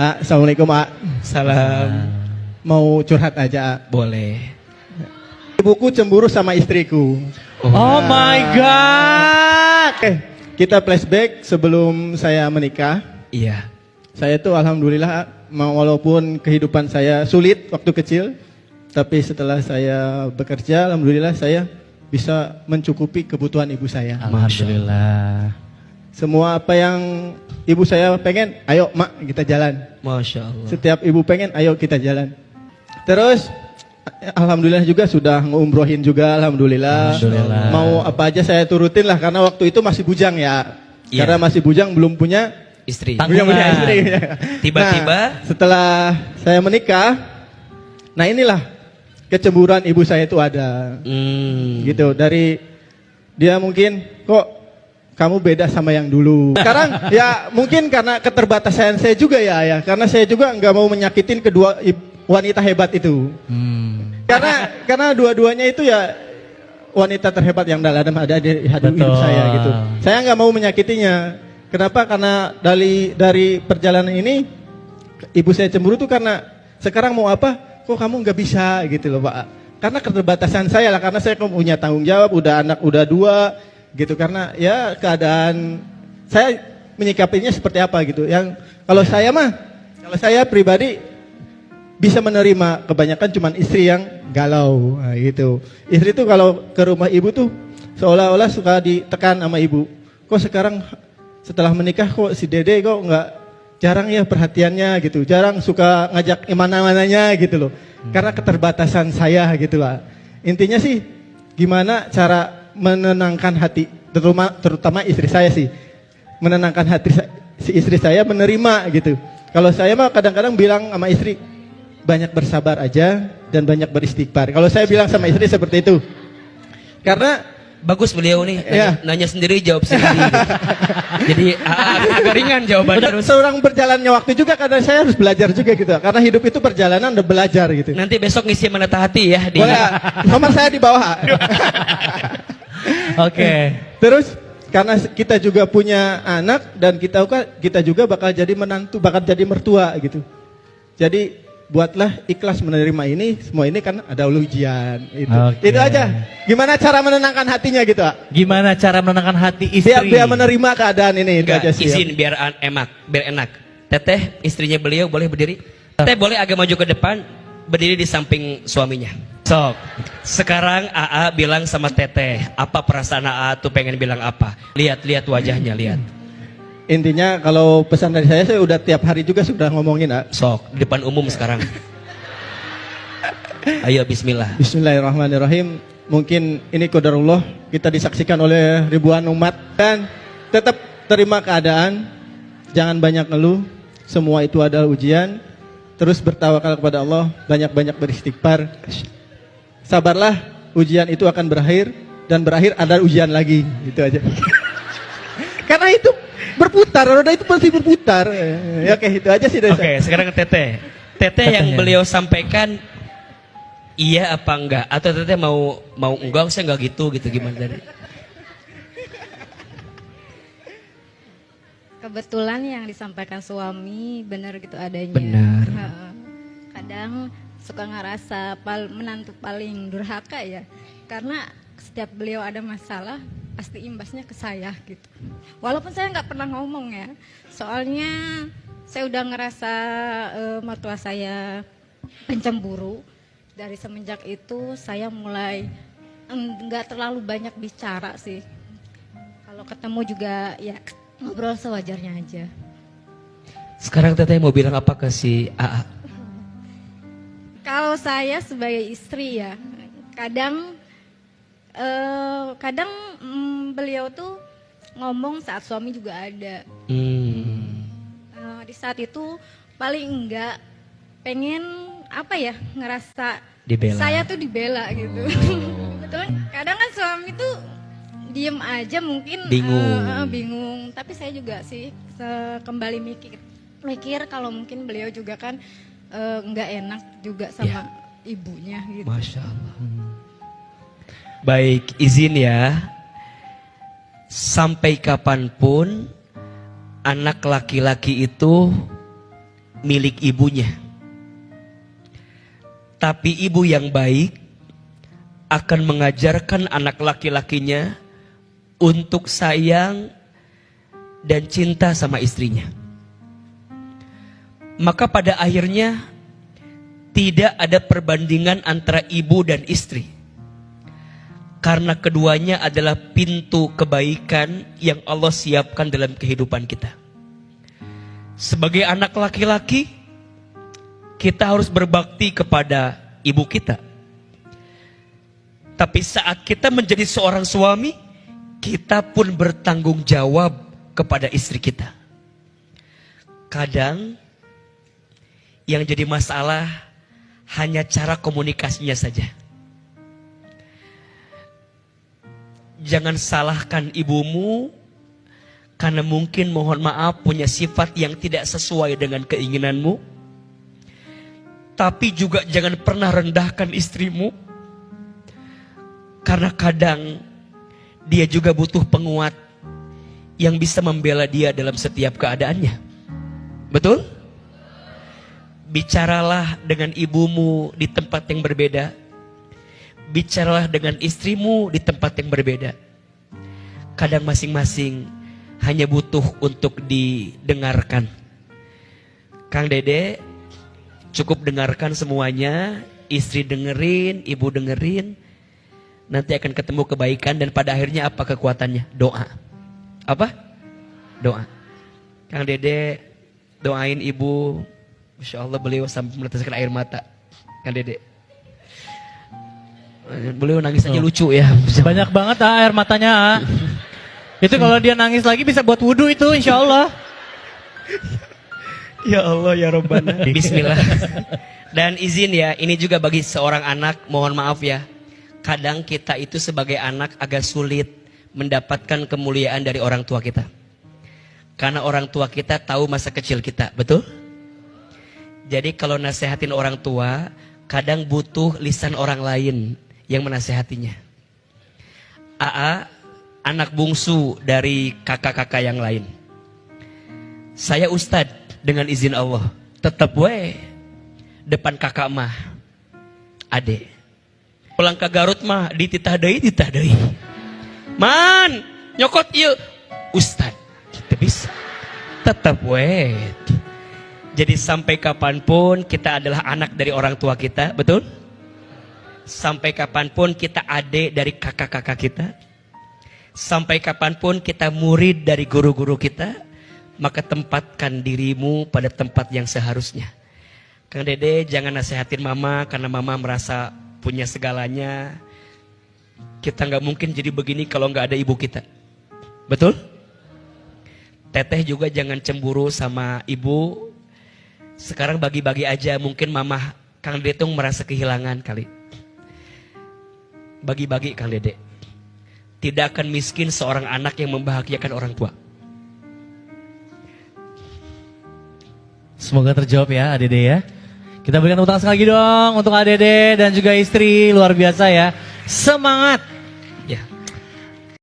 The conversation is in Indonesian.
Assalamualaikum, A. Salam. Mau curhat aja, A. Boleh. Ibuku cemburu sama istriku. Oh my God. Kita flashback sebelum saya menikah. Iya. Saya tuh alhamdulillah, walaupun kehidupan saya sulit waktu kecil, tapi setelah saya bekerja, alhamdulillah saya bisa mencukupi kebutuhan ibu saya. Alhamdulillah. Semua apa yang ibu saya pengen, ayo mak kita jalan. Masya Allah. Setiap ibu pengen, ayo kita jalan. Terus alhamdulillah juga sudah ngumrohin juga, alhamdulillah. Alhamdulillah. Mau apa aja saya turutin lah, karena waktu itu masih bujang ya. Iya. Karena masih bujang, belum punya Istri. belum punya istri. Tiba-tiba. Nah, setelah saya menikah, nah inilah kecemburuan ibu saya itu ada. Gitu, dari dia mungkin kok kamu beda sama yang dulu. Sekarang ya mungkin karena keterbatasan saya juga ya, karena saya juga nggak mau menyakitin kedua wanita hebat itu. Karena dua-duanya itu ya wanita terhebat yang ada di hidup saya gitu. Saya nggak mau menyakitinya. Kenapa? Karena dari perjalanan ini ibu saya cemburu tuh karena sekarang mau apa? Kok kamu nggak bisa gitu loh, Pak. Karena keterbatasan saya lah, karena saya punya tanggung jawab, anak udah 2 gitu, karena ya keadaan saya menyikapinya seperti apa gitu. Yang kalau saya pribadi bisa menerima, kebanyakan cuman istri yang galau gitu. Istri tuh kalau ke rumah ibu tuh seolah-olah suka ditekan sama ibu. Kok sekarang setelah menikah kok si Dede kok nggak, jarang ya perhatiannya gitu, jarang suka ngajak mana-mananya gitu loh. Karena keterbatasan saya gitu lah. Intinya sih gimana cara menenangkan hati, terutama istri saya sih, menenangkan hati si istri saya menerima gitu. Kalau saya mah kadang-kadang bilang sama istri, banyak bersabar aja dan banyak beristighfar. Kalau saya bilang sama istri seperti itu, karena Bagus beliau nih, nanya sendiri jawab sendiri. Jadi agak ringan jawabannya. Terus seorang berjalannya waktu juga, karena saya harus belajar juga gitu. Karena hidup itu perjalanan, udah belajar gitu. nanti besok ngisi menata hati ya. Boleh, nomor saya di bawah. Oke. Terus karena kita juga punya anak dan kita juga bakal jadi menantu, bakal jadi mertua gitu. Jadi buatlah ikhlas menerima ini, semua ini kan ada ujian itu. Oke. Itu aja. Gimana cara menenangkan hatinya gitu, Pak? Gimana cara menenangkan hati istri? Dia menerima keadaan ini. Itu aja sih. Izin biar enak. Teteh istrinya beliau boleh berdiri. Teteh boleh agak maju ke depan, berdiri di samping suaminya. Sok. Sekarang AA bilang sama Teteh, apa perasaan AA tuh pengen bilang apa? Lihat wajahnya, lihat. Intinya kalau pesan dari saya udah tiap hari juga sudah ngomongin, A. Sok, di depan umum sekarang. Ayo bismillah. Bismillahirrahmanirrahim. Mungkin ini qadarullah, kita disaksikan oleh ribuan umat, dan tetap terima keadaan, jangan banyak ngeluh, semua itu adalah ujian. Terus bertawakal kepada Allah, banyak-banyak beristighfar. Sabarlah, ujian itu akan berakhir, dan berakhir ada ujian lagi, gitu aja. Karena itu berputar, roda itu pasti berputar. Ya, oke, itu aja sih dari saya. Oke, sekarang Teteh. Teteh yang beliau sampaikan iya apa enggak? Atau Teteh mau enggak, saya enggak gitu gimana tadi? Kebetulan yang disampaikan suami benar gitu adanya. Benar. Kadang suka ngerasa menantu paling durhaka ya, karena setiap beliau ada masalah pasti imbasnya ke saya gitu. Walaupun saya nggak pernah ngomong ya, soalnya saya udah ngerasa mertua saya pencemburu. Dari semenjak itu saya mulai nggak terlalu banyak bicara sih. Kalau ketemu juga ya ngobrol sewajarnya aja. Sekarang Teteh mau bilang apa ke si AA? Kalau saya sebagai istri ya, kadang beliau tuh ngomong saat suami juga ada. Di saat itu paling enggak pengen apa ya, ngerasa Dibela. saya tuh dibela gitu. Betul. Kadang kan suami tuh diem aja mungkin bingung. Tapi saya juga sih kembali mikir kalau mungkin beliau juga kan nggak enak juga sama ibunya gitu. Masya Allah. Baik, izin ya. Sampai kapanpun anak laki-laki itu milik ibunya. Tapi ibu yang baik akan mengajarkan anak laki-lakinya untuk sayang dan cinta sama istrinya. Maka pada akhirnya tidak ada perbandingan antara ibu dan istri. Karena keduanya adalah pintu kebaikan yang Allah siapkan dalam kehidupan kita. Sebagai anak laki-laki, kita harus berbakti kepada ibu kita. Tapi saat kita menjadi seorang suami, kita pun bertanggung jawab kepada istri kita. Kadang yang jadi masalah hanya cara komunikasinya saja. Jangan salahkan ibumu karena mungkin mohon maaf punya sifat yang tidak sesuai dengan keinginanmu. Tapi juga jangan pernah rendahkan istrimu. Karena kadang dia juga butuh penguat yang bisa membela dia dalam setiap keadaannya. Betul? Bicaralah dengan ibumu di tempat yang berbeda. Bicaralah dengan istrimu di tempat yang berbeda. Kadang masing-masing hanya butuh untuk didengarkan. Kang Dede, cukup dengarkan semuanya, istri dengerin, ibu dengerin. Nanti akan ketemu kebaikan dan pada akhirnya apa kekuatannya? Doa. Apa? Doa. Kang Dede doain ibu. Masya Allah beliau sampai meneteskan air mata. Kang Dede. Beliau nangis aja lucu ya. Banyak banget air matanya. Itu kalau dia nangis lagi bisa buat wudhu itu insya Allah. Ya Allah ya Rabbana. Bismillah. Dan izin ya, ini juga bagi seorang anak, mohon maaf ya. Kadang kita itu sebagai anak agak sulit mendapatkan kemuliaan dari orang tua kita. Karena orang tua kita tahu masa kecil kita, betul? Jadi kalau nasehatin orang tua, kadang butuh lisan orang lain yang menasehatinya. AA, anak bungsu dari kakak-kakak yang lain. Saya ustad dengan izin Allah. Tetap depan kakak mah ade. Pulang ke Garut mah dititah deui. Man, nyokot ieu ustad. Teu bisa. Tetap Jadi sampai kapanpun kita adalah anak dari orang tua kita, betul? Sampai kapanpun kita adik dari kakak-kakak kita. Sampai kapanpun kita murid dari guru-guru kita. Maka tempatkan dirimu pada tempat yang seharusnya. Kang Dede jangan nasehatin mama karena mama merasa punya segalanya. Kita gak mungkin jadi begini kalau gak ada ibu kita. Betul? Teteh juga jangan cemburu sama ibu. Sekarang bagi-bagi aja, mungkin mama Kang Dede tuh merasa kehilangan kali. Bagi-bagi Kang Dede. Tidak akan miskin seorang anak yang membahagiakan orang tua. Semoga terjawab ya Adede ya. Kita berikan tepuk tangan sekali lagi dong untuk Adede dan juga istri, luar biasa ya. Semangat